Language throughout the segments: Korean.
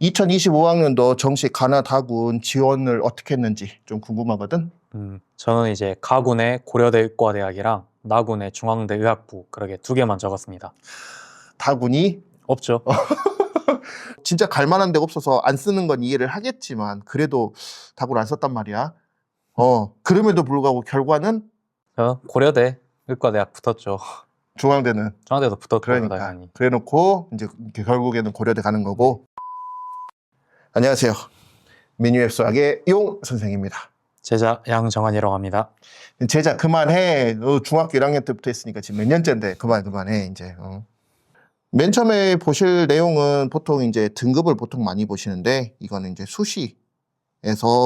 2025학년도 정시 가나다군 지원을 어떻게 했는지 좀 궁금하거든? 저는 이제 가군의 고려대 의과대학이랑 나군의 중앙대 의학부 그렇게 두 개만 적었습니다. 다군이 없죠? 진짜 갈 만한 데가 없어서 안 쓰는 건 이해를 하겠지만 그래도 다군 안 썼단 말이야. 그럼에도 불구하고 결과는 저는 고려대 의과대학 붙었죠. 중앙대는 중앙대도 붙었고 그러니까 당연히. 그래놓고 이제 결국에는 고려대 가는 거고. 안녕하세요. 미니웹 수학의 용 선생입니다. 제자 양정환이라고 합니다. 제자 그만해. 너 중학교 1학년 때부터 했으니까 지금 몇 년째인데 그만해 이제. 맨 처음에 보실 내용은 보통 이제 등급을 보통 많이 보시는데 이거는 이제 수시에서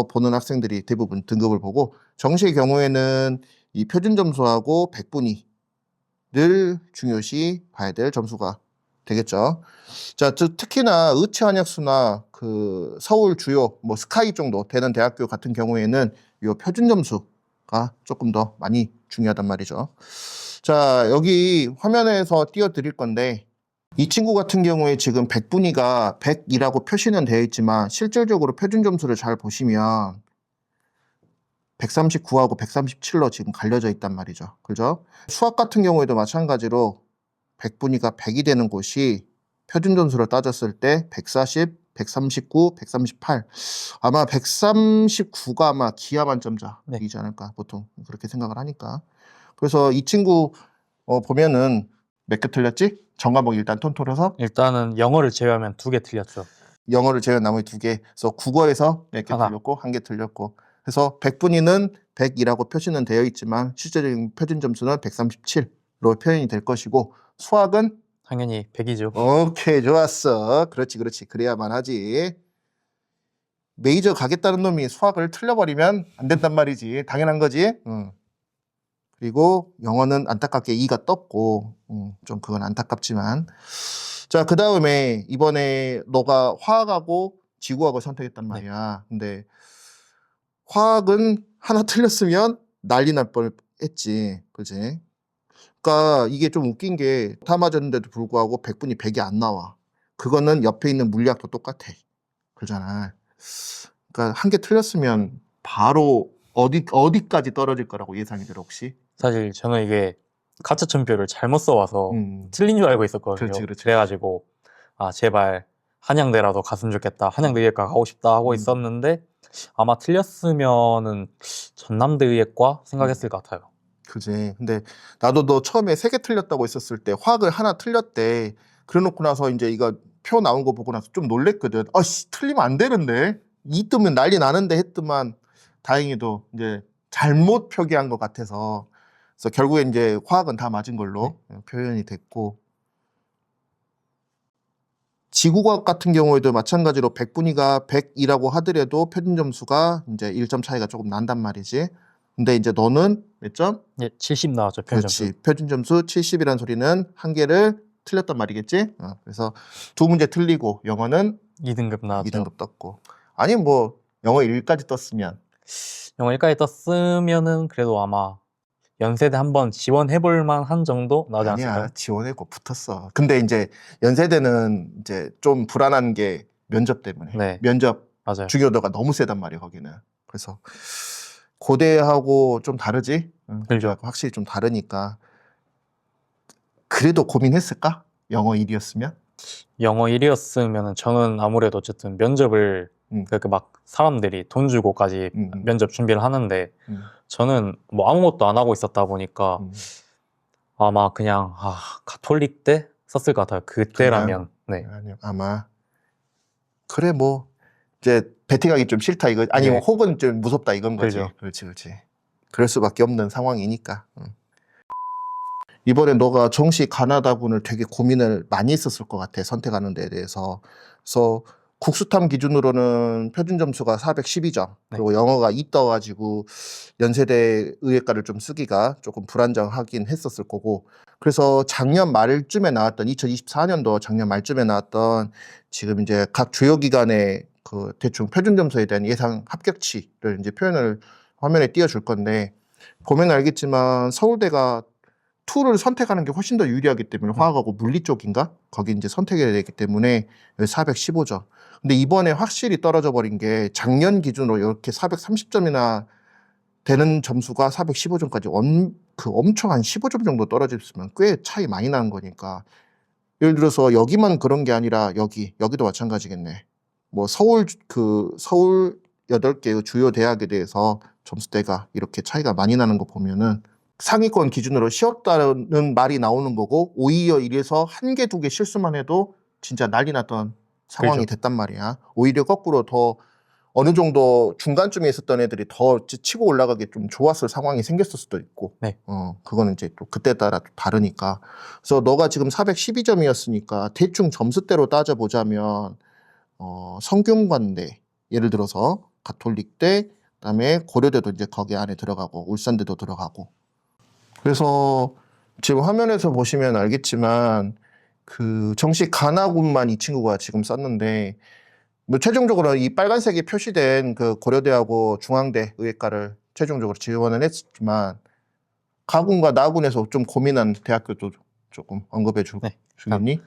보는 학생들이 대부분 등급을 보고 정시의 경우에는 이 표준 점수하고 백분위를 중요시 봐야 될 점수가 되겠죠. 자, 특히나 의체한약수나 그 서울 주요 뭐 스카이 정도 되는 대학교 같은 경우에는 이 표준 점수가 조금 더 많이 중요하단 말이죠. 자, 여기 화면에서 띄워드릴 건데 이 친구 같은 경우에 지금 백분위가 100이라고 표시는 되어 있지만 실질적으로 표준 점수를 잘 보시면 139하고 137로 지금 갈려져 있단 말이죠. 그죠? 수학 같은 경우에도 마찬가지로 백분위가 100이 되는 곳이 표준 점수를 따졌을 때 140, 139, 138. 아마 139가 아마 기하 만점자이지 않을까 보통 그렇게 생각을 하니까. 그래서 이 친구 보면은 몇 개 틀렸지? 정과목 일단 통틀어서 일단은 영어를 제외하면 두 개 틀렸죠. 영어를 제외한 나머지 두 개. 그래서 국어에서 몇 개 틀렸고 한 개 틀렸고. 그래서 백분위는 100이라고 표시는 되어 있지만 실제적인 표준 점수는 137로 표현이 될 것이고 수학은 당연히 100이죠. 오케이, 좋았어. 그렇지. 그래야만 하지. 메이저 가겠다는 놈이 수학을 틀려버리면 안 된단 말이지. 당연한 거지. 그리고 영어는 안타깝게 2가 떴고 좀 그건 안타깝지만. 자, 그 다음에 이번에 너가 화학하고 지구학을 선택했단 말이야. 근데 화학은 하나 틀렸으면 난리 날 뻔했지. 그지? 그러니까 이게 좀 웃긴 게 다 맞았는데도 불구하고 100분이 100이 안 나와. 그거는 옆에 있는 물리학도 똑같아. 그러잖아. 그러니까 한 개 틀렸으면 바로 어디까지 떨어질 거라고 예상이 들어 혹시? 사실 저는 이게 가채점표를 잘못 써와서 틀린 줄 알고 있었거든요. 그렇지. 그래가지고 제발 한양대라도 갔으면 좋겠다. 한양대 의예과 가고 싶다 하고 있었는데 아마 틀렸으면은 전남대 의예과 생각했을 것 같아요. 그지. 근데 나도 너 처음에 3개 틀렸다고 했었을 때 화학을 하나 틀렸대. 그래놓고 나서 이제 이거 표 나온 거 보고 나서 좀 놀랬거든. 아씨, 틀리면 안 되는데. 이 뜨면 난리 나는데 했더만 다행히도 이제 잘못 표기한 것 같아서. 그래서 결국에 이제 화학은 다 맞은 걸로 표현이 됐고. 지구과학 같은 경우에도 마찬가지로 백분위가 100이라고 하더라도 표준 점수가 이제 1점 차이가 조금 난단 말이지. 근데 이제 너는 몇 점? 70 나왔죠, 표준 점수. 그렇지. 표준 점수 70이라는 소리는 한 개를 틀렸단 말이겠지? 그래서 두 문제 틀리고 영어는 2등급 나왔죠. 2등급 떴고. 아니 뭐 영어 1까지 떴으면 영어 1까지 떴으면은 그래도 아마 연세대 한번 지원해볼 만한 정도 나오지 않았을까요? 아니야. 지원했고 붙었어. 근데 이제 연세대는 이제 좀 불안한 게 면접 때문에. 면접 맞아요. 중요도가 너무 세단 말이야 거기는. 그래서 고대하고 좀 다르지? 그렇죠. 확실히 좀 다르니까. 그래도 고민했을까? 영어 1이었으면? 영어 1이었으면 저는 아무래도 어쨌든 면접을 그렇게 막 사람들이 돈 주고까지 면접 준비를 하는데 저는 뭐 아무것도 안 하고 있었다 보니까 아마 그냥 가톨릭대 썼을 것 같아요. 그때라면. 네. 아니요, 아마 그래 뭐 이제 베팅하기 좀 싫다 이거 아니면 혹은 좀 무섭다 이건 거지. 그렇지. 그럴 수밖에 없는 상황이니까. 이번에 너가 정시 가나다군을 되게 고민을 많이 했었을 것 같아. 선택하는 데에 대해서. 그래서 국수탐 기준으로는 표준 점수가 412점. 그리고 영어가 2 떠가지고 연세대 의예과를 좀 쓰기가 조금 불안정하긴 했었을 거고. 그래서 작년 말쯤에 나왔던 2024년도 작년 말쯤에 나왔던 지금 이제 각 주요 기관의 그 대충 표준 점수에 대한 예상 합격치를 이제 표현을 화면에 띄워줄 건데 보면 알겠지만 서울대가 2를 선택하는 게 훨씬 더 유리하기 때문에 화학하고 물리 쪽인가? 거기 이제 선택해야 되기 때문에 415점. 근데 이번에 확실히 떨어져 버린 게 작년 기준으로 이렇게 430점이나 되는 점수가 415점까지 엄청 한 15점 정도 떨어졌으면 꽤 차이 많이 나는 거니까. 예를 들어서 여기만 그런 게 아니라 여기도 마찬가지겠네. 뭐 서울 8개의 주요 대학에 대해서 점수대가 이렇게 차이가 많이 나는 거 보면은 상위권 기준으로 쉬웠다는 말이 나오는 거고, 오히려 이래서 한 개, 두 개 실수만 해도 진짜 난리 났던 상황이 그렇죠. 됐단 말이야. 오히려 거꾸로 더 어느 정도 중간쯤에 있었던 애들이 더 치고 올라가기 좀 좋았을 상황이 생겼을 수도 있고. 네. 그거는 이제 또 그때 따라 다르니까. 그래서 너가 지금 412점이었으니까 대충 점수대로 따져보자면 성균관대, 예를 들어서 가톨릭대, 그다음에 고려대도 이제 거기 안에 들어가고 울산대도 들어가고. 그래서 지금 화면에서 보시면 알겠지만 그 정시 가나군만 이 친구가 지금 썼는데, 뭐 최종적으로 이 빨간색이 표시된 그 고려대하고 중앙대 의예과를 최종적으로 지원을 했지만, 가군과 나군에서 좀 고민한 대학교도 조금 언급해 주겠니?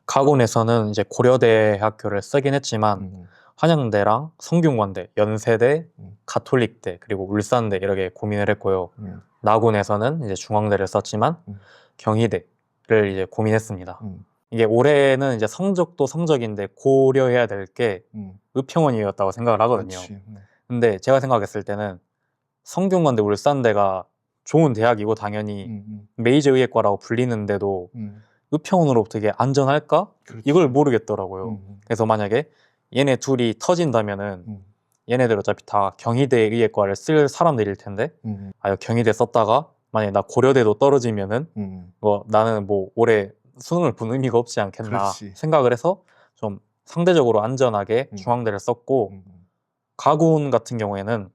가군에서는 이제 고려대학교를 쓰긴 했지만 한양대랑 성균관대, 연세대, 가톨릭대, 그리고 울산대 이렇게 고민을 했고요. 나군에서는 이제 중앙대를 썼지만 경희대를 이제 고민했습니다. 이게 올해는 이제 성적도 성적인데 고려해야 될 게 의평원이었다고 생각을 하거든요. 그렇지. 근데 제가 생각했을 때는 성균관대, 울산대가 좋은 대학이고 당연히 메이저 의예과라고 불리는데도 의평원으로부터 이게 안전할까? 그렇지. 이걸 모르겠더라고요. 그래서 만약에 얘네 둘이 터진다면은 얘네들 어차피 다 경희대 의예과를 쓸 사람들일 텐데 경희대 썼다가 만약에 나 고려대도 떨어지면은 나는 뭐 올해 수능을 본 의미가 없지 않겠나 그렇지. 생각을 해서 좀 상대적으로 안전하게 중앙대를 썼고, 가군 같은 경우에는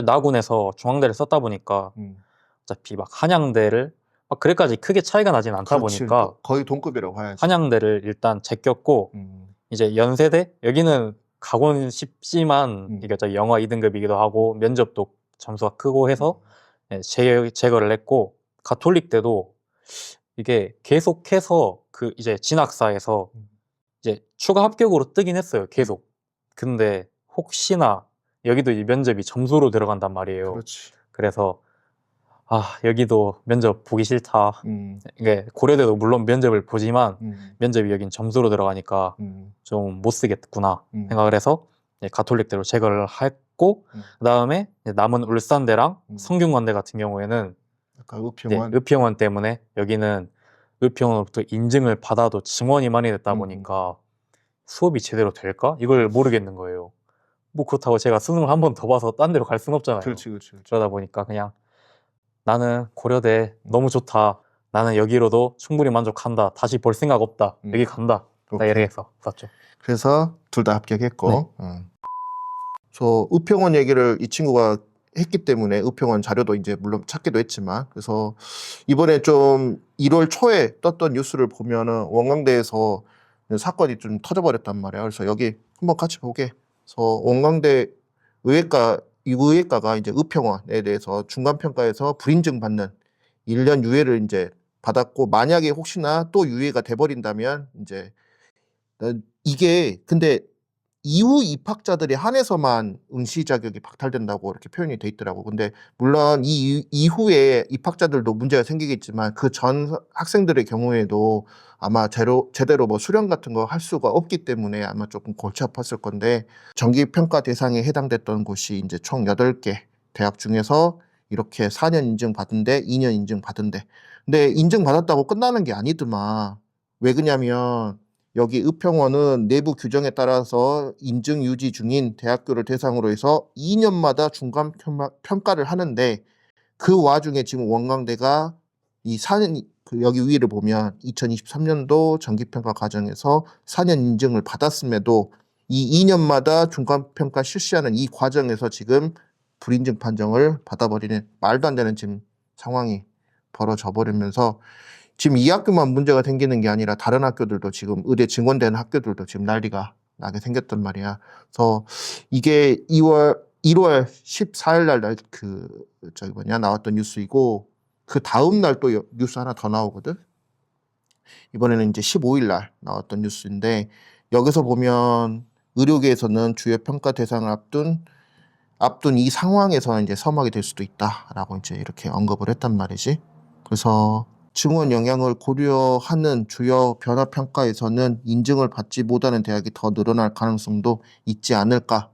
나군에서 중앙대를 썼다 보니까 어차피 막 한양대를 막 그래까지 크게 차이가 나진 않다 그렇지. 보니까 거의 동급이라고 봐야지. 한양대를 일단 제꼈고, 이제 연세대 여기는 가고는 쉽지만 이게 어차피 영어 2등급이기도 하고 면접도 점수가 크고 해서 제거를 했고, 가톨릭대도 이게 계속해서 그 이제 진학사에서 이제 추가 합격으로 뜨긴 했어요, 계속. 근데 혹시나 여기도 이 면접이 점수로 들어간단 말이에요. 그렇지. 그래서 여기도 면접 보기 싫다. 이게 고려대도 물론 면접을 보지만 면접이 여긴 점수로 들어가니까 좀 못 쓰겠구나 생각을 해서 가톨릭대로 제거를 했고, 그다음에 남은 울산대랑 성균관대 같은 경우에는 의평원 때문에 여기는 의평원으로부터 인증을 받아도 증원이 많이 됐다 보니까 수업이 제대로 될까? 이걸 모르겠는 거예요. 뭐 그렇다고 제가 수능을 한 번 더 봐서 딴 데로 갈 수는 없잖아요. 그렇지. 그러다 보니까 그냥 나는 고려대 너무 좋다. 나는 여기로도 충분히 만족한다. 다시 볼 생각 없다. 여기 간다. 나 이렇게 해서 썼죠. 그래서 둘 다 합격했고. 그래서 의평원 얘기를 이 친구가 했기 때문에 의평원 자료도 이제 물론 찾기도 했지만, 그래서 이번에 좀 1월 초에 떴던 뉴스를 보면은 원광대에서 사건이 좀 터져버렸단 말이야. 그래서 여기 한번 같이 보게. 그래서 원광대 의예과가 이제 의평원에 대해서 중간평가에서 불인증 받는 1년 유예를 이제 받았고, 만약에 혹시나 또 유예가 돼버린다면 이제 이게 근데 이후 입학자들이 한해서만 응시 자격이 박탈된다고 이렇게 표현이 돼 있더라고. 근데 물론 이 이후에 입학자들도 문제가 생기겠지만 그 전 학생들의 경우에도 아마 제대로 뭐 수련 같은 거 할 수가 없기 때문에 아마 조금 골치 아팠을 건데, 정기 평가 대상에 해당됐던 곳이 이제 총 8개 대학 중에서 이렇게 4년 인증 받은데 2년 인증 받은데, 근데 인증 받았다고 끝나는 게 아니더만. 왜 그러냐면 여기 의평원은 내부 규정에 따라서 인증 유지 중인 대학교를 대상으로 해서 2년마다 중간 평가를 하는데, 그 와중에 지금 원광대가 이 4년, 여기 위를 보면 2023년도 정기평가 과정에서 4년 인증을 받았음에도 이 2년마다 중간평가 실시하는 이 과정에서 지금 불인증 판정을 받아버리는 말도 안 되는 지금 상황이 벌어져 버리면서, 지금 이 학교만 문제가 생기는 게 아니라 다른 학교들도 지금 의대 증원되는 학교들도 지금 난리가 나게 생겼단 말이야. 그래서 이게 1월 14일 날 나왔던 뉴스이고, 그 다음 날 또 뉴스 하나 더 나오거든. 이번에는 이제 15일 날 나왔던 뉴스인데, 여기서 보면 의료계에서는 주요 평가 대상을 앞둔 이 상황에서 이제 서막이 될 수도 있다라고 이제 이렇게 언급을 했단 말이지. 그래서 증원 영향을 고려하는 주요 변화 평가에서는 인증을 받지 못하는 대학이 더 늘어날 가능성도 있지 않을까.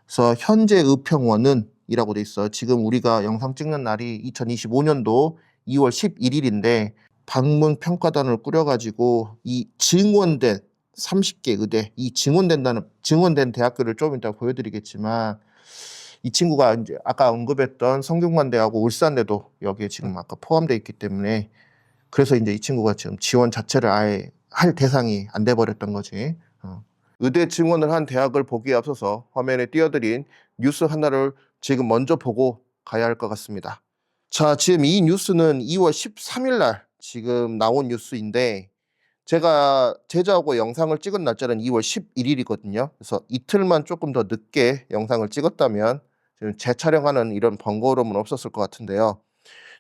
그래서 현재 의평원은 이라고 돼 있어요. 지금 우리가 영상 찍는 날이 2025년도 2월 11일인데 방문 평가단을 꾸려가지고 이 증원된 30개 의대, 이 증원된 대학교를 좀 이따 보여드리겠지만 이 친구가 이제 아까 언급했던 성균관대하고 울산대도 여기에 지금 아까 포함되어 있기 때문에 그래서 이제 이 친구가 지금 지원 자체를 아예 할 대상이 안 돼 버렸던 거지. 의대 증원을 한 대학을 보기에 앞서서 화면에 띄워드린 뉴스 하나를 지금 먼저 보고 가야 할 것 같습니다. 자, 지금 이 뉴스는 2월 13일 날 지금 나온 뉴스인데 제가 제작하고 영상을 찍은 날짜는 2월 11일이거든요. 그래서 이틀만 조금 더 늦게 영상을 찍었다면 지금 재촬영하는 이런 번거로움은 없었을 것 같은데요.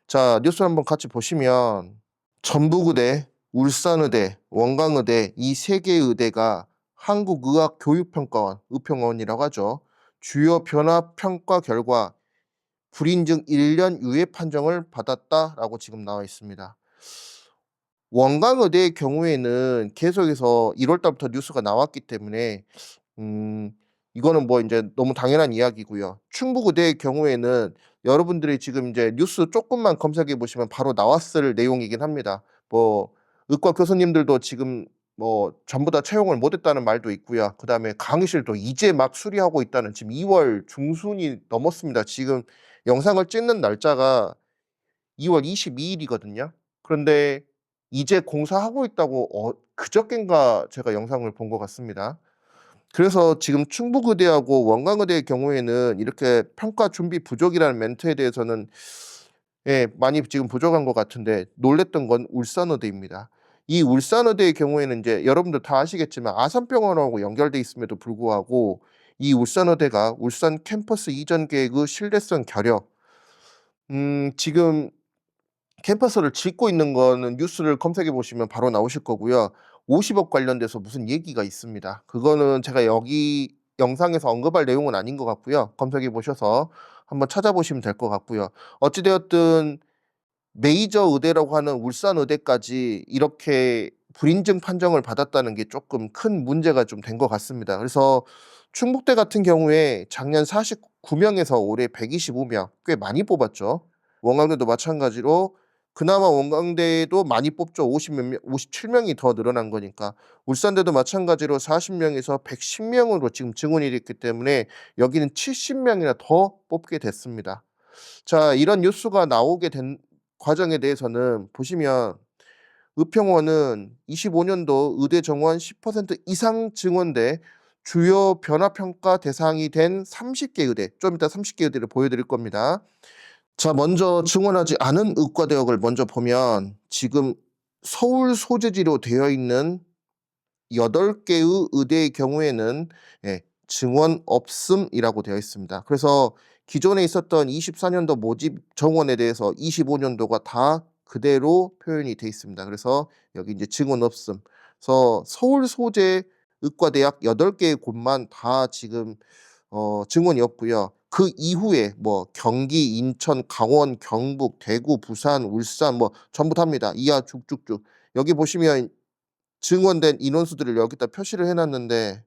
자, 뉴스 한번 같이 보시면 전북의대, 울산의대, 원광의대 이 세 개의 의대가 한국의학교육평가원, 의평원이라고 하죠. 주요 변화 평가 결과 불인증 1년 유예 판정을 받았다라고 지금 나와 있습니다. 원광의대의 경우에는 계속해서 1월 달부터 뉴스가 나왔기 때문에 이거는 뭐 이제 너무 당연한 이야기고요. 충북의대의 경우에는 여러분들이 지금 이제 뉴스 조금만 검색해 보시면 바로 나왔을 내용이긴 합니다. 뭐 의과 교수님들도 지금 뭐 전부 다 채용을 못했다는 말도 있고요. 그다음에 강의실도 이제 막 수리하고 있다는, 지금 2월 중순이 넘었습니다. 지금 영상을 찍는 날짜가 2월 22일이거든요. 그런데 이제 공사하고 있다고 그저껜가 제가 영상을 본 것 같습니다. 그래서 지금 충북의대하고 원광의대의 경우에는 이렇게 평가 준비 부족이라는 멘트에 대해서는 많이 지금 부족한 것 같은데, 놀랬던 건 울산의대입니다. 이 울산의대의 경우에는 이제 여러분들 다 아시겠지만 아산병원하고 연결돼 있음에도 불구하고 이 울산의대가 울산 캠퍼스 이전 계획의 신뢰성 결여, 지금 캠퍼스를 짓고 있는 거는 뉴스를 검색해 보시면 바로 나오실 거고요. 50억 관련돼서 무슨 얘기가 있습니다. 그거는 제가 여기 영상에서 언급할 내용은 아닌 것 같고요. 검색해 보셔서 한번 찾아보시면 될 것 같고요. 어찌 되었든 메이저 의대라고 하는 울산의대까지 이렇게 불인증 판정을 받았다는 게 조금 큰 문제가 좀 된 것 같습니다. 그래서 충북대 같은 경우에 작년 49명에서 올해 125명, 꽤 많이 뽑았죠. 원광대도 마찬가지로 그나마 원광대도 많이 뽑죠. 57명이 더 늘어난 거니까. 울산대도 마찬가지로 40명에서 110명으로 지금 증원이 됐기 때문에 여기는 70명이나 더 뽑게 됐습니다. 자, 이런 뉴스가 나오게 된 과정에 대해서는 보시면 의평원은 25년도 의대 정원 10% 이상 증원돼 주요 변화평가 대상이 된 30개 의대, 좀 이따 30개 의대를 보여드릴 겁니다. 자, 먼저 증원하지 않은 의과대학을 먼저 보면 지금 서울 소재지로 되어 있는 8개의 의대의 경우에는 증원 없음이라고 되어 있습니다. 그래서 기존에 있었던 24년도 모집 정원에 대해서 25년도가 다 그대로 표현이 되어 있습니다. 그래서 여기 이제 증원 없음. 그래서 서울 소재 의과대학 8개의 곳만 다 지금 증원이 없고요. 그 이후에 뭐 경기, 인천, 강원, 경북, 대구, 부산, 울산 뭐 전부 다입니다. 이하 쭉쭉쭉. 여기 보시면 증원된 인원수들을 여기다 표시를 해놨는데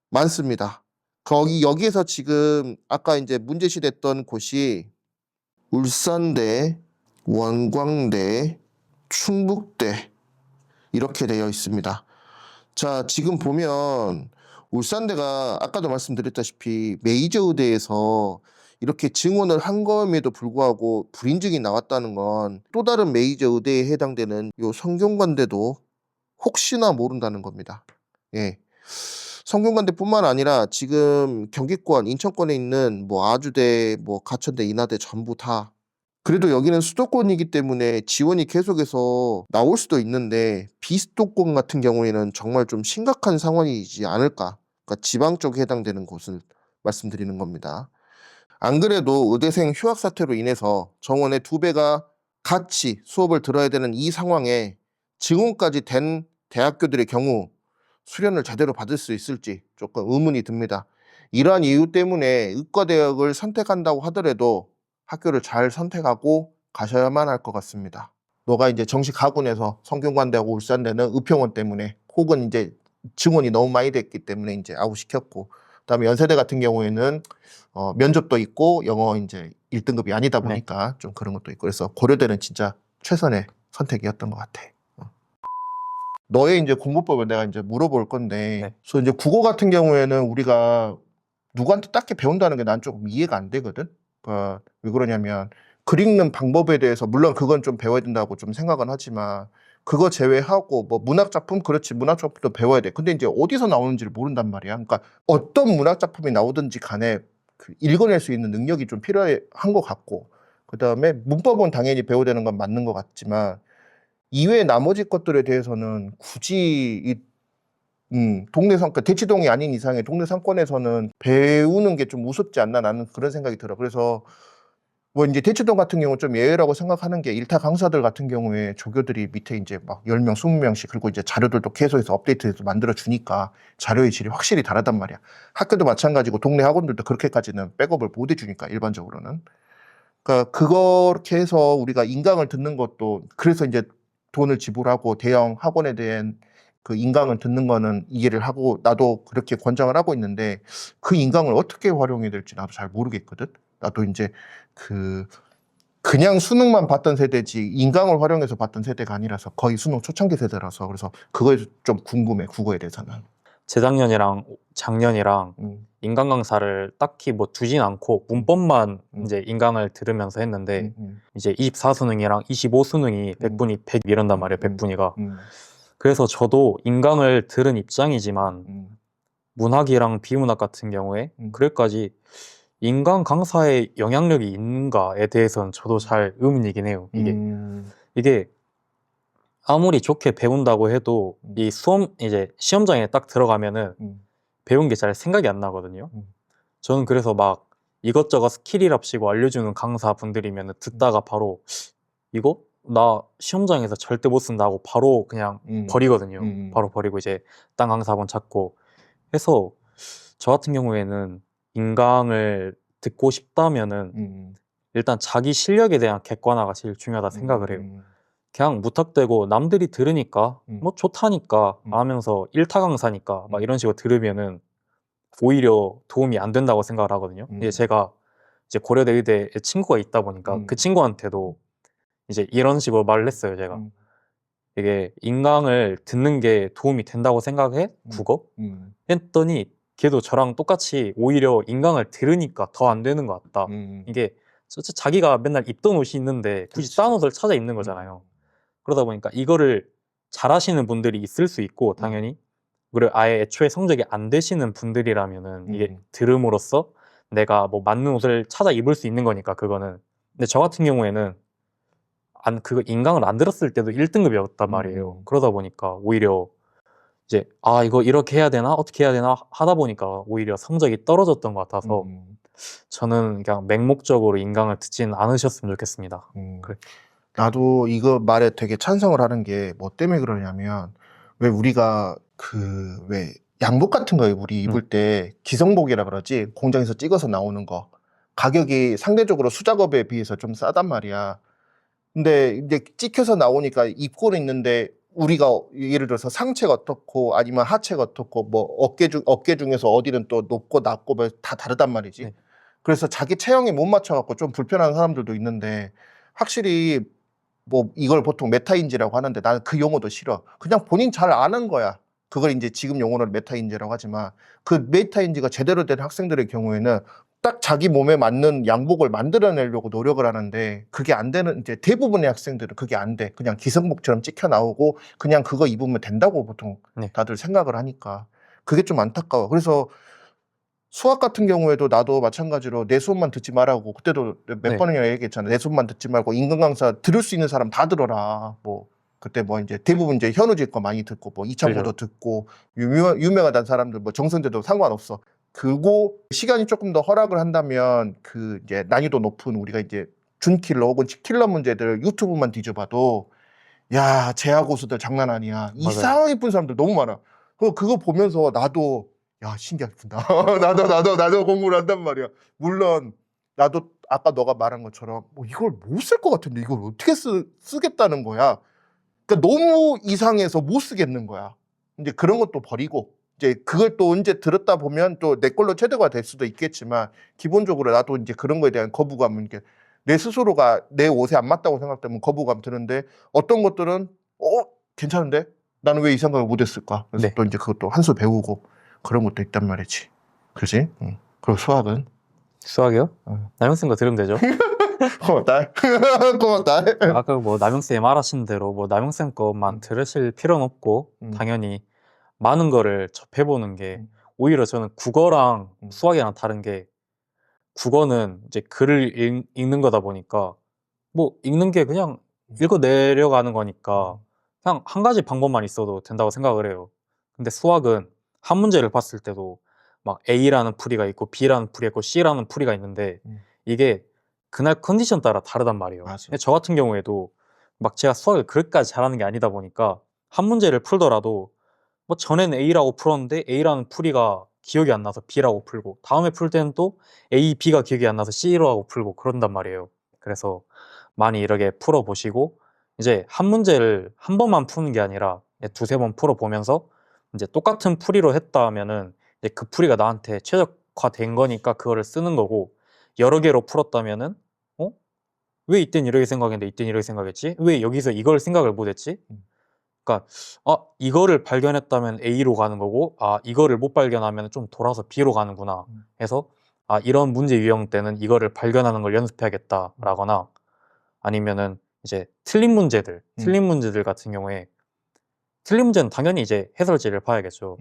많습니다. 여기에서 지금 아까 이제 문제시됐던 곳이 울산대, 원광대, 충북대 이렇게 되어 있습니다. 자, 지금 보면 울산대가 아까도 말씀드렸다시피 메이저 의대에서 이렇게 증원을 한 거임에도 불구하고 불인증이 나왔다는 건 또 다른 메이저 의대에 해당되는 요 성균관대도 혹시나 모른다는 겁니다. 성균관대뿐만 아니라 지금 경기권, 인천권에 있는 뭐 아주대, 뭐 가천대, 인하대 전부 다, 그래도 여기는 수도권이기 때문에 지원이 계속해서 나올 수도 있는데 비수도권 같은 경우에는 정말 좀 심각한 상황이지 않을까. 그러니까 지방 쪽에 해당되는 곳을 말씀드리는 겁니다. 안 그래도 의대생 휴학 사태로 인해서 정원의 2배가 같이 수업을 들어야 되는 이 상황에 증원까지 된 대학교들의 경우 수련을 제대로 받을 수 있을지 조금 의문이 듭니다. 이러한 이유 때문에 의과대학을 선택한다고 하더라도 학교를 잘 선택하고 가셔야만 할 것 같습니다. 너가 이제 정시 가군에서 성균관대하고 울산대는 의평원 때문에 혹은 이제 증원이 너무 많이 됐기 때문에 이제 아웃시켰고, 그다음에 연세대 같은 경우에는 면접도 있고 영어 이제 1등급이 아니다 보니까 좀 그런 것도 있고, 그래서 고려대는 진짜 최선의 선택이었던 것 같아. 너의 이제 공부법을 내가 이제 물어볼 건데, 그래서 이제 국어 같은 경우에는 우리가 누구한테 딱히 배운다는 게 난 조금 이해가 안 되거든. 그러니까 왜 그러냐면 글 읽는 방법에 대해서 물론 그건 좀 배워야 된다고 좀 생각은 하지만, 그거 제외하고 뭐 문학 작품, 그렇지, 문학 작품도 배워야 돼. 근데 이제 어디서 나오는지를 모른단 말이야. 그러니까 어떤 문학 작품이 나오든지 간에 그 읽어낼 수 있는 능력이 좀 필요한 것 같고, 그다음에 문법은 당연히 배워야 되는 건 맞는 것 같지만 이외의 나머지 것들에 대해서는 굳이 이 동네 상권, 대치동이 아닌 이상의 동네 상권에서는 배우는 게 좀 우습지 않나, 나는 그런 생각이 들어. 그래서 뭐 이제 대치동 같은 경우는 좀 예외라고 생각하는 게, 일타 강사들 같은 경우에 조교들이 밑에 이제 막 10명, 20명씩, 그리고 이제 자료들도 계속해서 업데이트해서 만들어 주니까 자료의 질이 확실히 다르단 말이야. 학교도 마찬가지고 동네 학원들도 그렇게까지는 백업을 못 해주니까, 일반적으로는. 그러니까 그렇게 해서 우리가 인강을 듣는 것도, 그래서 이제 돈을 지불하고 대형 학원에 대한 그 인강을 듣는 거는 이해를 하고 나도 그렇게 권장을 하고 있는데, 그 인강을 어떻게 활용해야 될지 나도 잘 모르겠거든. 나도 이제 그냥 수능만 봤던 세대지 인강을 활용해서 봤던 세대가 아니라서, 거의 수능 초창기 세대라서. 그래서 그거에 좀 궁금해, 국어에 대해서는. 재작년이랑 작년이랑 인강 강사를 딱히 뭐 두진 않고 문법만 이제 인강을 들으면서 했는데, 이제 24수능이랑 25수능이 100분이 100 이런단 말이에요. 100분위가. 그래서 저도 인강을 들은 입장이지만 문학이랑 비문학 같은 경우에 그래까지 인강 강사의 영향력이 있는가에 대해서는 저도 잘 의문이긴 해요. 이게 아무리 좋게 배운다고 해도 이 수험 이제 시험장에 딱 들어가면은 배운 게 잘 생각이 안 나거든요. 저는 그래서 막 이것저것 스킬이랍시고 알려주는 강사분들이면 듣다가 바로 이거 나 시험장에서 절대 못 쓴다고 바로 그냥 버리거든요. 바로 버리고 이제 딴 강사분 찾고 해서, 저 같은 경우에는 인강을 듣고 싶다면은 일단 자기 실력에 대한 객관화가 제일 중요하다 생각을 해요. 그냥 무턱대고 남들이 들으니까 뭐 좋다니까 하면서 일타 강사니까 막 이런 식으로 들으면은 오히려 도움이 안 된다고 생각을 하거든요. 이제 제가 이제 고려대 의대에 친구가 있다 보니까 그 친구한테도 이제 이런 식으로 말을 했어요. 제가 이게 인강을 듣는 게 도움이 된다고 생각해? 국어? 했더니 걔도 저랑 똑같이 오히려 인강을 들으니까 더 안 되는 것 같다. 이게 자기가 맨날 입던 옷이 있는데 굳이 딴 옷을 찾아 입는 거잖아요. 그러다 보니까 이거를 잘하시는 분들이 있을 수 있고 당연히, 그리고 아예 애초에 성적이 안 되시는 분들이라면은 이게 들음으로써 내가 뭐 맞는 옷을 찾아 입을 수 있는 거니까 그거는. 근데 저 같은 경우에는 그거 인강을 안 들었을 때도 1등급이었단 말이에요. 그러다 보니까 오히려 이제 이거 이렇게 해야 되나 어떻게 해야 되나 하다 보니까 오히려 성적이 떨어졌던 것 같아서 저는 그냥 맹목적으로 인강을 듣지는 않으셨으면 좋겠습니다. 그래. 나도 이거 말에 되게 찬성을 하는 게 뭐 때문에 그러냐면, 왜 우리가 왜 양복 같은 거 우리 입을 때 기성복이라 그러지, 공장에서 찍어서 나오는 거 가격이 상대적으로 수작업에 비해서 좀 싸단 말이야. 근데 이제 찍혀서 나오니까 입고는 있는데, 우리가 예를 들어서 상체가 어떻고 아니면 하체가 어떻고 뭐 어깨 중에서 어디는 또 높고 낮고 뭐 다 다르단 말이지. 그래서 자기 체형에 못 맞춰갖고 좀 불편한 사람들도 있는데, 확실히 뭐 이걸 보통 메타인지라고 하는데 나는 그 용어도 싫어. 그냥 본인 잘 아는 거야. 그걸 이제 지금 용어로 메타인지라고 하지만, 그 메타인지가 제대로 된 학생들의 경우에는 딱 자기 몸에 맞는 양복을 만들어내려고 노력을 하는데, 그게 안 되는, 이제 대부분의 학생들은 그게 안 돼. 그냥 기성복처럼 찍혀 나오고 그냥 그거 입으면 된다고 보통 다들 생각을 하니까 그게 좀 안타까워. 그래서 수학 같은 경우에도 나도 마찬가지로 내 수업만 듣지 말라고 그때도 몇 번이나 얘기했잖아. 내 수업만 듣지 말고 인강 강사 들을 수 있는 사람 다 들어라. 뭐 그때 뭐 이제 대부분 이제 현우질 거 많이 듣고 뭐 이창호도 듣고 유명하다는 사람들 뭐 정선재도 상관없어. 그리고 시간이 조금 더 허락을 한다면 그 이제 난이도 높은 우리가 이제 준킬러 혹은 킬러 문제들 유튜브만 뒤져봐도 야, 재학 고수들 장난 아니야. 이상하게 예쁜 사람들 너무 많아. 그거 보면서 나도 야 신기하구나. 나도 공부를 한단 말이야. 물론 나도 아까 너가 말한 것처럼 뭐 이걸 못 쓸 것 같은데 이걸 어떻게 쓰겠다는 거야. 그러니까 너무 이상해서 못 쓰겠는 거야. 이제 그런 것도 버리고 이제 그걸 또 언제 들었다 보면 또 내 걸로 체득가 될 수도 있겠지만 기본적으로 나도 이제 그런 거에 대한 거부감은 이게 내 스스로가 내 옷에 안 맞다고 생각되면 거부감 드는데 어떤 것들은 괜찮은데 나는 왜 이 생각을 못 했을까? 그래서 네. 또 이제 그것도 한 수 배우고 그런 것도 있단 말이지. 그렇지? 응. 그리고 수학은 수학이요? 남영쌤 거 들으면 되죠. 고맙다. 고맙다. 아까 뭐 남영쌤 말하신 대로 뭐 남영쌤 것만 들으실 필요는 없고 당연히 많은 거를 접해보는 게 오히려 저는 국어랑 수학이랑 다른 게 국어는 이제 글을 읽는 거다 보니까 뭐 읽는 게 그냥 읽어 내려가는 거니까 그냥 한 가지 방법만 있어도 된다고 생각을 해요. 근데 수학은 한 문제를 봤을 때도 막 A라는 풀이가 있고 B라는 풀이가 있고 C라는 풀이가 있는데 이게 그날 컨디션 따라 다르단 말이에요. 맞아. 근데 저 같은 경우에도 막 제가 수학을 그렇게까지 잘하는 게 아니다 보니까 한 문제를 풀더라도 뭐 전에는 A라고 풀었는데 A라는 풀이가 기억이 안 나서 B라고 풀고 다음에 풀 때는 또 A, B가 기억이 안 나서 C라고 풀고 그런단 말이에요. 그래서 많이 이렇게 풀어보시고 이제 한 문제를 한 번만 푸는 게 아니라 두세 번 풀어보면서 이제 똑같은 풀이로 했다 하면은 이제 그 풀이가 나한테 최적화된 거니까 그거를 쓰는 거고 여러 개로 풀었다면은 왜 이땐 이렇게 생각했는데 이땐 이렇게 생각했지? 왜 여기서 이걸 생각을 못 했지? 그러니까 이거를 발견했다면 A로 가는 거고 이거를 못 발견하면 좀 돌아서 B로 가는구나 해서 이런 문제 유형 때는 이거를 발견하는 걸 연습해야겠다라거나 아니면은 이제 틀린 문제들 같은 경우에 틀린 문제는 당연히 이제 해설지를 봐야겠죠.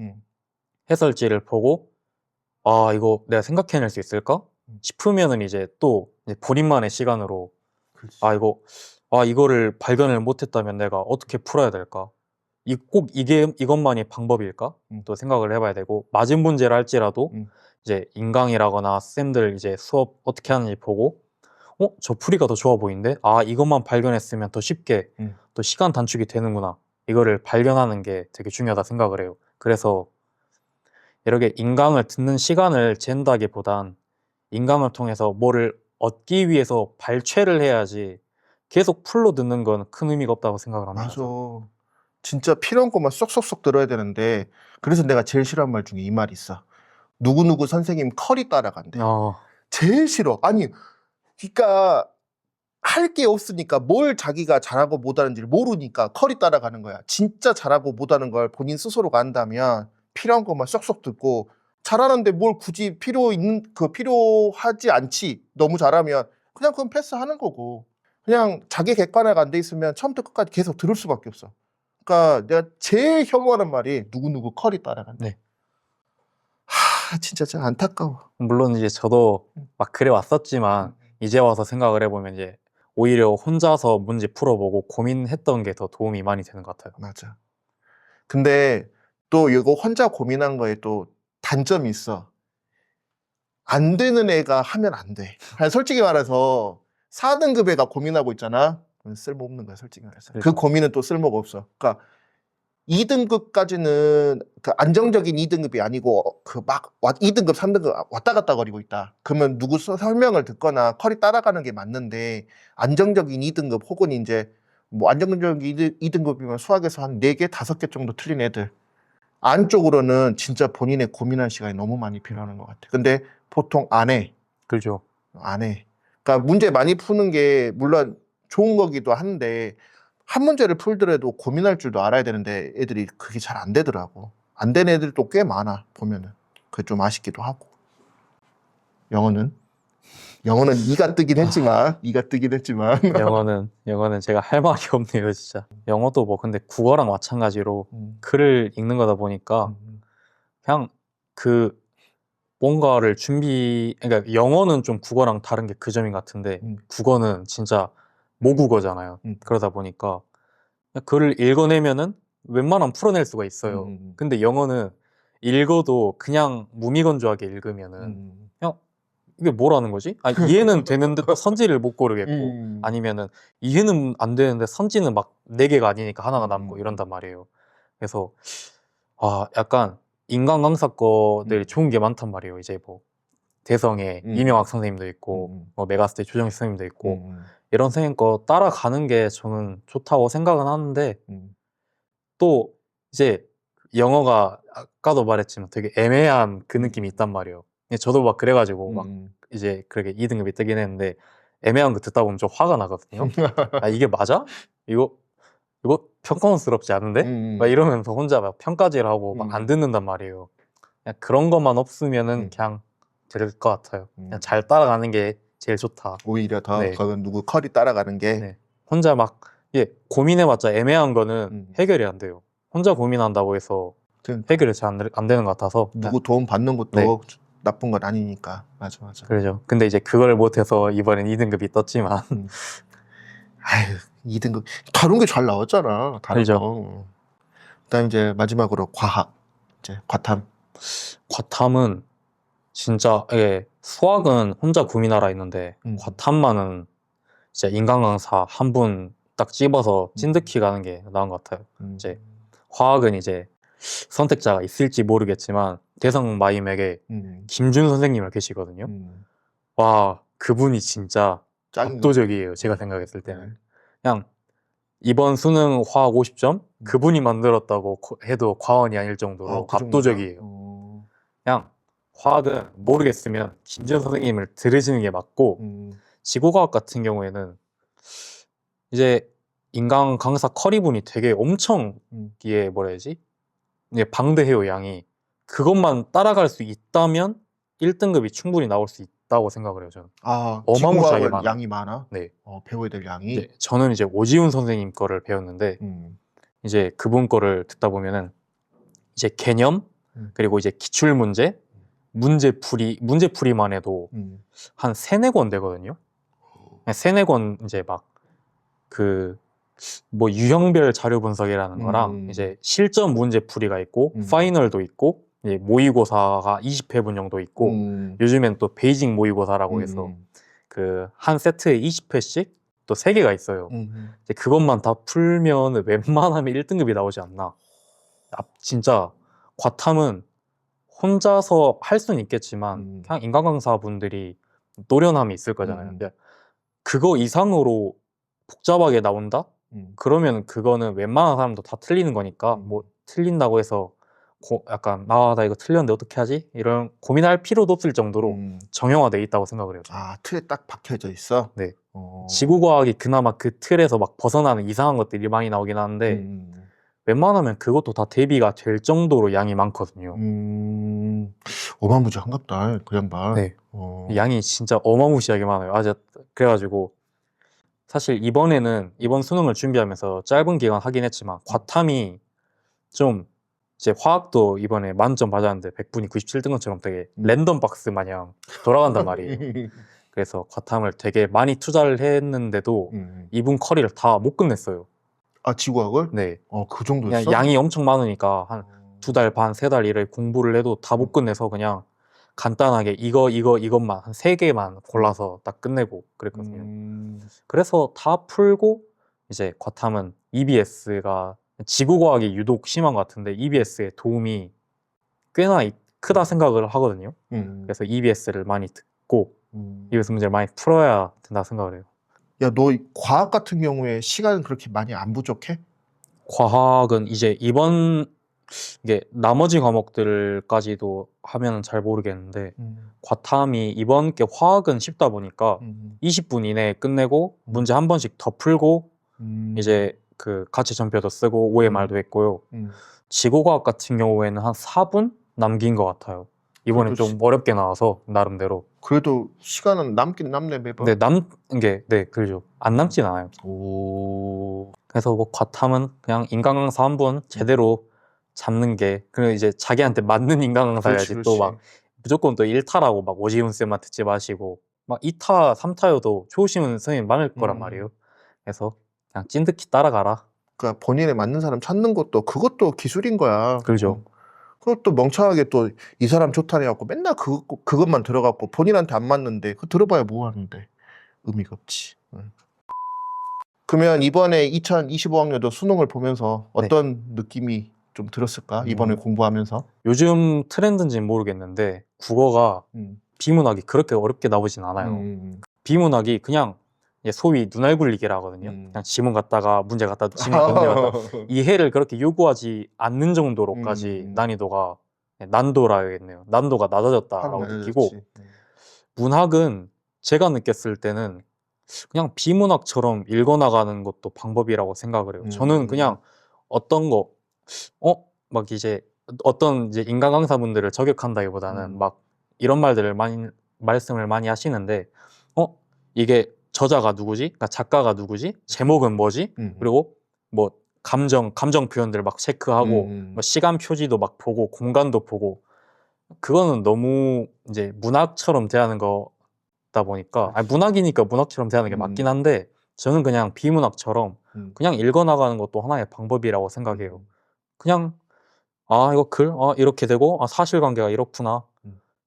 해설지를 보고 이거 내가 생각해낼 수 있을까? 싶으면은 이제 또 이제 본인만의 시간으로 그렇지. 이거를 발견을 못했다면 내가 어떻게 풀어야 될까? 꼭 이것만이 방법일까? 또 생각을 해봐야 되고 맞은 문제를 할지라도 이제 인강이라거나 쌤들 이제 수업 어떻게 하는지 보고 저 풀이가 더 좋아 보이는데 이것만 발견했으면 더 쉽게 또 시간 단축이 되는구나 이거를 발견하는 게 되게 중요하다 생각을 해요. 그래서 이렇게 인강을 듣는 시간을 잰다기보단 인강을 통해서 뭐를 얻기 위해서 발췌를 해야지 계속 풀로 듣는 건 큰 의미가 없다고 생각을 합니다. 맞아. 진짜 필요한 것만 쏙쏙쏙 들어야 되는데 그래서 내가 제일 싫어하는 말 중에 이 말이 있어. 누구누구 선생님 컬이 따라간대. 제일 싫어. 아니 그러니까 할 게 없으니까 뭘 자기가 잘하고 못하는지를 모르니까 컬이 따라가는 거야. 진짜 잘하고 못하는 걸 본인 스스로가 안다면 필요한 것만 쏙쏙 듣고 잘하는데 뭘 굳이 필요하지 않지. 너무 잘하면 그냥 그건 패스하는 거고 그냥 자기 객관화가 안 돼 있으면 처음부터 끝까지 계속 들을 수밖에 없어. 그러니까 내가 제일 혐오하는 말이 누구누구 컬이 따라간다. 네. 진짜 참 안타까워. 물론 이제 저도 막 그래 왔었지만 이제 와서 생각을 해보면 이제 오히려 혼자서 문제 풀어보고 고민했던 게 더 도움이 많이 되는 것 같아요. 맞아. 근데 또 이거 혼자 고민한 거에 또 단점이 있어. 안 되는 애가 하면 안 돼. 솔직히 말해서 4등급 애가 고민하고 있잖아. 쓸모없는 거야, 솔직히 말해서. 그 고민은 또 쓸모가 없어. 그러니까 2등급까지는 그 안정적인 2등급이 아니고 그 막 2등급, 3등급 왔다 갔다 거리고 있다. 그러면 누구 설명을 듣거나 컬이 따라가는 게 맞는데 안정적인 2등급 혹은 이제 뭐 안정적인 2등급이면 수학에서 한 4개, 5개 정도 틀린 애들 안쪽으로는 진짜 본인의 고민할 시간이 너무 많이 필요한 것 같아. 근데 보통 안 해. 그렇죠. 안 해. 그러니까 문제 많이 푸는 게 물론 좋은 거기도 한데 한 문제를 풀더라도 고민할 줄도 알아야 되는데 애들이 그게 잘 안 되더라고. 안 되는 애들도 꽤 많아 보면은. 그게 좀 아쉽기도 하고. 영어는 이가 뜨긴 했지만 영어는 제가 할 말이 없네요, 진짜. 영어도 뭐 근데 국어랑 마찬가지로 글을 읽는 거다 보니까 그냥 그 뭔가를 그러니까 영어는 좀 국어랑 다른 게 그 점인 것 같은데 국어는 진짜 모국어잖아요. 그러다 보니까 그냥 글을 읽어내면은 웬만하면 풀어낼 수가 있어요. 근데 영어는 읽어도 그냥 무미건조하게 읽으면은 그냥 이게 뭐라는 거지? 이해는 되는데 또 선지를 못 고르겠고 아니면은 이해는 안 되는데 선지는 막 4개가 아니니까 하나가 남고 이런단 말이에요. 그래서 약간 인간 강사 거들이 좋은 게 많단 말이에요. 이제 뭐 대성의 이명학 선생님도 있고 뭐 메가스테 조정식 선생님도 있고 이런 선생님 거 따라가는 게 저는 좋다고 생각은 하는데 또 이제 영어가 아까도 말했지만 되게 애매한 그 느낌이 있단 말이에요. 저도 막 그래가지고 막 이제 그렇게 2등급이 뜨긴 했는데 애매한 거 듣다 보면 좀 화가 나거든요. 이게 맞아? 이거 평가원스럽지 않은데? 막 이러면서 혼자 막 평가질 하고 막 안 듣는단 말이에요. 그냥 그런 것만 없으면은 그냥 될 것 같아요. 그냥 잘 따라가는 게 제일 좋다. 오히려 더 네. 그건 누구 커리 따라가는 게 네. 혼자 막 고민해봤자 애매한 거는 해결이 안 돼요. 혼자 고민한다고 해서 해결이 잘 안 되는 것 같아서 누구 도움 받는 것도 나쁜 건 아니니까. 맞아. 그러죠. 근데 이제 그걸 못해서 이번엔 2등급이 떴지만 아유 2등급 다른 게 잘 나왔잖아. 다른 알죠. 거. 그다음 이제 마지막으로 과학 이제 과탐. 과탐은 진짜 수학은 혼자 고민하라 했는데 과탐만은 진짜 인간 강사 한 분 딱 집어서 찐득히 가는 게 나은 것 같아요. 이제 화학은 이제 선택자가 있을지 모르겠지만 대성 마임에게 김준 선생님을 계시거든요. 와, 그분이 진짜 압도적이에요. 제가 생각했을 때는. 그냥 이번 수능 화학 50점 그분이 만들었다고 해도 과언이 아닐 정도로 그 압도적이에요. 그냥 화학은 모르겠으면 김준 선생님을 들으시는 게 맞고 지구과학 같은 경우에는 이제 인간 강사 커리분이 되게 엄청 이게 뭐라 해야지? 방대해요, 양이. 그것만 따라갈 수 있다면 1등급이 충분히 나올 수 있다고 생각을 해요, 저는. 어마무시하게 지구과학은 많아. 양이 많아? 네. 배워야 될 양이? 이제 저는 이제 오지훈 선생님 거를 배웠는데 이제 그분 거를 듣다 보면은 이제 개념 그리고 이제 기출문제 문제풀이만 해도 한 3-4권 되거든요. 3-4권 이제 막 뭐 유형별 자료 분석이라는 거랑 이제 실전 문제풀이가 있고 파이널도 있고 이제 모의고사가 20회분 정도 있고 요즘엔 또 베이직 모의고사라고 해서 한 세트에 20회씩 또 3개가 있어요. 이제 그것만 다 풀면 웬만하면 1등급이 나오지 않나. 진짜 과탐은 혼자서 할 수는 있겠지만 그냥 인간 강사분들이 노련함이 있을 거잖아요. 근데 그거 이상으로 복잡하게 나온다? 그러면 그거는 웬만한 사람도 다 틀리는 거니까 뭐 틀린다고 해서 약간 나 이거 틀렸는데 어떻게 하지? 이런 고민할 필요도 없을 정도로 정형화돼 있다고 생각을 해요. 틀에 딱 박혀져 있어? 네. 지구과학이 그나마 그 틀에서 막 벗어나는 이상한 것들이 많이 나오긴 하는데 웬만하면 그것도 다 대비가 될 정도로 양이 많거든요. 어마무지한갑다 그 양반. 네. 양이 진짜 어마무시하게 많아요. 그래가지고 사실 이번 수능을 준비하면서 짧은 기간 하긴 했지만 과탐이 좀 이제 화학도 이번에 만점 받았는데 100분이 97등급처럼 되게 랜덤 박스 마냥 돌아간단 말이에요. 그래서 과탐을 되게 많이 투자를 했는데도 이분 커리를 다 못 끝냈어요. 지구학을? 네. 그 정도였어? 그냥 양이 엄청 많으니까 한 2달 반, 3달 일을 공부를 해도 다 못 끝내서 그냥 간단하게 이것만 한 3개만 골라서 딱 끝내고 그랬거든요. 그래서 다 풀고 이제 과탐은 EBS가 지구과학이 유독 심한 것 같은데 EBS의 도움이 꽤나 크다 생각을 하거든요. 그래서 EBS를 많이 듣고 EBS 문제를 많이 풀어야 된다 생각을 해요. 야, 너 과학 같은 경우에 시간은 그렇게 많이 안 부족해? 과학은 이제 이게 나머지 과목들까지도 하면 잘 모르겠는데 과탐이 이번 게 화학은 쉽다 보니까 20분 이내에 끝내고 문제 한 번씩 더 풀고 이제 그 가채 전표도 쓰고 OMR도 했고요. 지구과학 같은 경우에는 한 4분 남긴 것 같아요. 이번엔 좀 어렵게 나와서 나름대로. 그래도 시간은 남긴 남네 매번. 네, 그렇죠. 안 남진 않아요. 그래서 뭐 과탐은 그냥 인간 강사 한 분 제대로 잡는 게, 그리고 이제 자기한테 맞는 인간 강사야지. 또 막 무조건 또 1타라고 막 오지훈 쌤만 듣지 마시고 막 2타, 3타여도 좋으신 선생님 많을 거란 말이에요. 그래서 그냥 찐득히 따라가라. 그러니까 본인에 맞는 사람 찾는 것도 그것도 기술인 거야. 그렇죠. 그것도 멍청하게 또 이 사람 좋다네 갖고 맨날 그것만 들어갖고 본인한테 안 맞는데 그거 들어봐야 뭐 하는데 의미가 없지. 그러면 이번에 2025학년도 수능을 보면서 어떤 느낌이 좀 들었을까? 이번에 공부하면서. 요즘 트렌드인지는 모르겠는데 국어가 비문학이 그렇게 어렵게 나오진 않아요. 비문학이 그냥 소위 눈알 굴리기라 하거든요. 그냥 지문 갖다가 문제 갖다 지문 문제 갖다 이해를 그렇게 요구하지 않는 정도로까지 난이도가 난도라 해야겠네요. 난도가 낮아졌다라고 느끼고 문학은 제가 느꼈을 때는 그냥 비문학처럼 읽어나가는 것도 방법이라고 생각을 해요. 저는 그냥 어떤 거 막 이제 어떤 이제 인간 강사분들을 저격한다기보다는 막 이런 말들을 말씀을 많이 하시는데 이게 저자가 누구지? 그러니까 작가가 누구지? 제목은 뭐지? 그리고 뭐 감정 표현들을 막 체크하고 뭐 시간 표지도 막 보고 공간도 보고 그거는 너무 이제 문학처럼 대하는 거다 보니까 아니, 문학이니까 문학처럼 대하는 게 맞긴 한데 저는 그냥 비문학처럼 그냥 읽어나가는 것도 하나의 방법이라고 생각해요. 그냥 이거 글 이렇게 되고 사실관계가 이렇구나.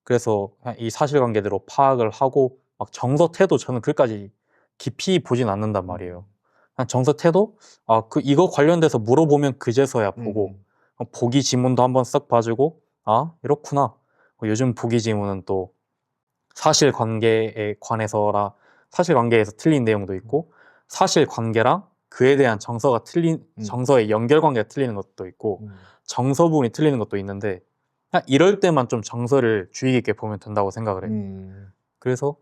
그래서 그냥 이 사실관계대로 파악을 하고 막 정서태도 저는 글까지 깊이 보진 않는단 말이에요. 그냥 정서태도 이거 관련돼서 물어보면 그제서야 보고 보기 지문도 한번 싹 봐주고 이렇구나. 요즘 보기 지문은 또 사실관계에 관해서라 사실관계에서 틀린 내용도 있고 사실관계랑 그에 대한 정서가 틀린 정서의 연결관계가 틀리는 것도 있고 정서 부분이 틀리는 것도 있는데 그냥 이럴 때만 좀 정서를 주의 깊게 보면 된다고 생각을 해요. 그래서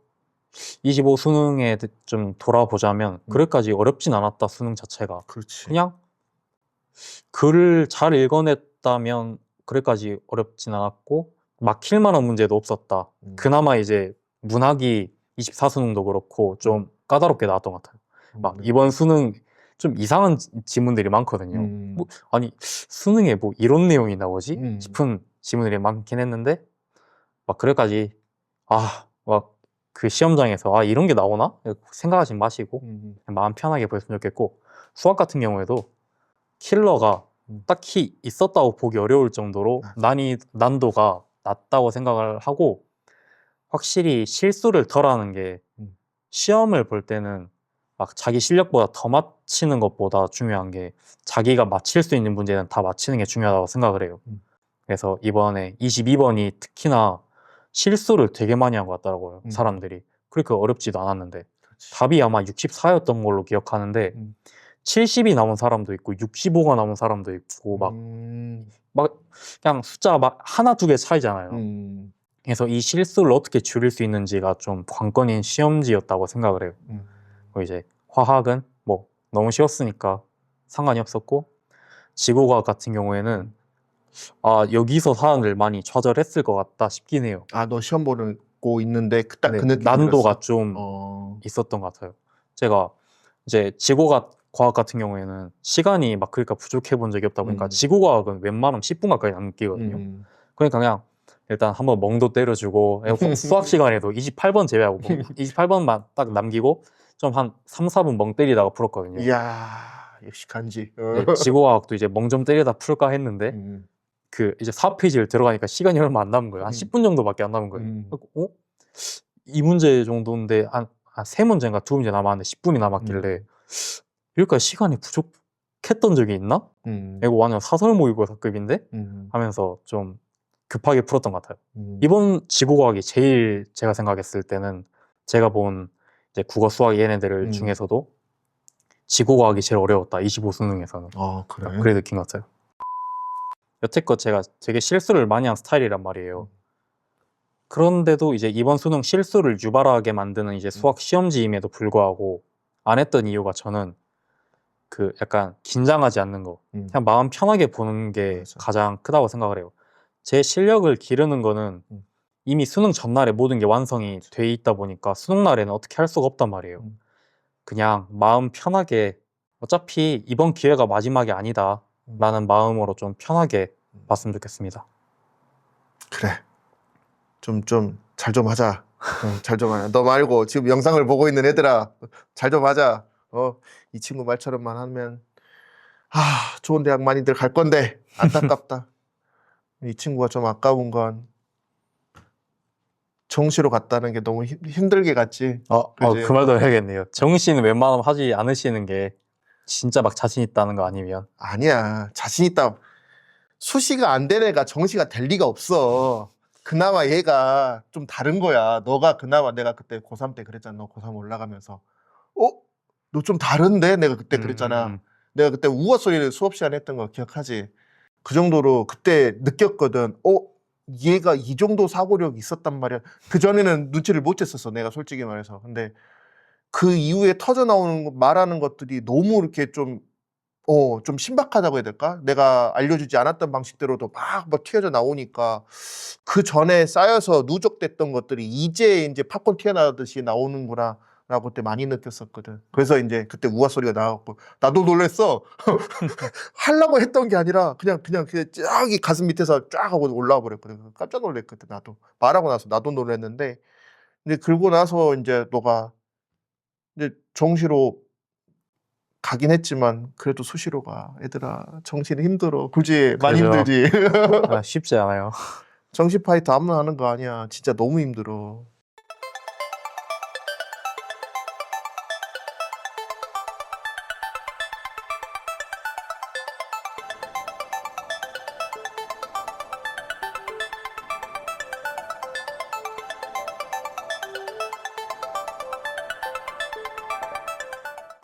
25 수능에 좀 돌아보자면 그럴까지 어렵진 않았다. 수능 자체가. 그렇지. 그냥 글을 잘 읽어냈다면 그럴까지 어렵진 않았고 막힐 만한 문제도 없었다. 그나마 이제 문학이 24 수능도 그렇고 좀 까다롭게 나왔던 것 같아요. 막 이번 수능 좀 이상한 지문들이 많거든요. 뭐, 아니 수능에 뭐 이런 내용이 나오지? 싶은 지문들이 많긴 했는데 막 그럴까지 막 그 시험장에서 이런 게 나오나? 생각하지 마시고 마음 편하게 보셨으면 좋겠고 수학 같은 경우에도 킬러가 딱히 있었다고 보기 어려울 정도로 난도가 낮다고 생각을 하고 확실히 실수를 덜 하는 게 시험을 볼 때는 막 자기 실력보다 더 맞히는 것보다 중요한 게 자기가 맞힐 수 있는 문제는 다 맞히는 게 중요하다고 생각을 해요. 그래서 이번에 22번이 특히나 실수를 되게 많이 한 것 같더라고요. 사람들이. 그렇게 어렵지도 않았는데 답이 아마 64였던 걸로 기억하는데 70이 나온 사람도 있고 65가 나온 사람도 있고 막 그냥 숫자 막 하나 두 개 차이잖아요. 그래서 이 실수를 어떻게 줄일 수 있는지가 좀 관건인 시험지였다고 생각을 해요. 이제 화학은 뭐 너무 쉬웠으니까 상관이 없었고 지구과학 같은 경우에는 여기서 사람들 많이 좌절했을 것 같다 싶긴 해요. 너 시험 보고 있는데 딱 그 느낌 난도가 좀 있었던 것 같아요. 제가 이제 지구과학 같은 경우에는 시간이 막 그러니까 부족해 본 적이 없다 보니까 지구과학은 웬만하면 10분 가까이 남기거든요. 그러니까 그냥 일단 한번 멍도 때려주고 수학 시간에도 28번 제외하고 28번만 딱 남기고 좀 한 3, 4분 멍 때리다가 풀었거든요. 이야 역시 간지. 지구과학도 이제 멍 좀 때리다 풀까 했는데 그 이제 4페이지를 들어가니까 시간이 얼마 안 남은 거예요. 한 10분 정도밖에 안 남은 거예요. 이 문제 정도인데 한 3문제인가 2문제 남았는데 10분이 남았길래 여기까지 시간이 부족했던 적이 있나? 이거 완전 사설 모의고사급인데? 하면서 좀 급하게 풀었던 것 같아요. 이번 지구과학이 제일 제가 생각했을 때는 제가 본 이제 국어 수학 얘네들 중에서도 지구과학이 제일 어려웠다. 25 수능에서는. 그래? 그래 느낀 것 같아요. 여태껏 제가 되게 실수를 많이 한 스타일이란 말이에요. 그런데도 이제 이번 수능 실수를 유발하게 만드는 이제 수학 시험지임에도 불구하고 안 했던 이유가 저는 그 약간 긴장하지 않는 거 그냥 마음 편하게 보는 게 가장 크다고 생각을 해요. 제 실력을 기르는 거는 이미 수능 전날에 모든 게 완성이 돼 있다 보니까 수능 날에는 어떻게 할 수가 없단 말이에요. 그냥 마음 편하게 어차피 이번 기회가 마지막이 아니다 라는 마음으로 좀 편하게 봤으면 좋겠습니다. 그래 좀 잘 좀 하자. 잘 좀 하자. 너 말고 지금 영상을 보고 있는 애들아 잘 좀 하자. 이 친구 말처럼만 하면 좋은 대학 많이들 갈 건데 안타깝다. 이 친구가 좀 아까운 건 정시로 갔다는 게 너무 힘들게 갔지. 그 말도 해야겠네요. 정시는 웬만하면 하지 않으시는 게 진짜 막 자신 있다는 거 아니면? 아니야 자신 있다. 수시가 안 된 애가 정시가 될 리가 없어. 그나마 얘가 좀 다른 거야. 너가 그나마 내가 그때 고3 때 그랬잖아. 너 고3 올라가면서 너 좀 다른데? 내가 그때 그랬잖아. 내가 그때 우어 소리를 수업 시간에 했던 거 기억하지? 그 정도로 그때 느꼈거든. 얘가 이 정도 사고력이 있었단 말이야. 그전에는 눈치를 못 챘었어. 내가 솔직히 말해서. 근데 그 이후에 터져 나오는 말하는 것들이 너무 이렇게 좀 신박하다고 해야 될까? 내가 알려주지 않았던 방식대로도 막 튀어져 나오니까 그 전에 쌓여서 누적됐던 것들이 이제 팝콘 튀어나오듯이 나오는구나 라고 그때 많이 느꼈었거든. 그래서 이제 그때 우아 소리가 나왔고 나도 놀랬어. 하려고 했던 게 아니라 그냥 쫙 이 가슴 밑에서 쫙 하고 올라와 버렸거든. 깜짝 놀랐거든. 나도 말하고 나서 나도 놀랐는데 근데 그러고 나서 이제 너가 이제 정시로 가긴 했지만 그래도 수시로 가. 얘들아 정시는 힘들어. 굳이 많이 그죠. 힘들지. 쉽지 않아요. 정시 파이트 아무나 하는 거 아니야. 진짜 너무 힘들어.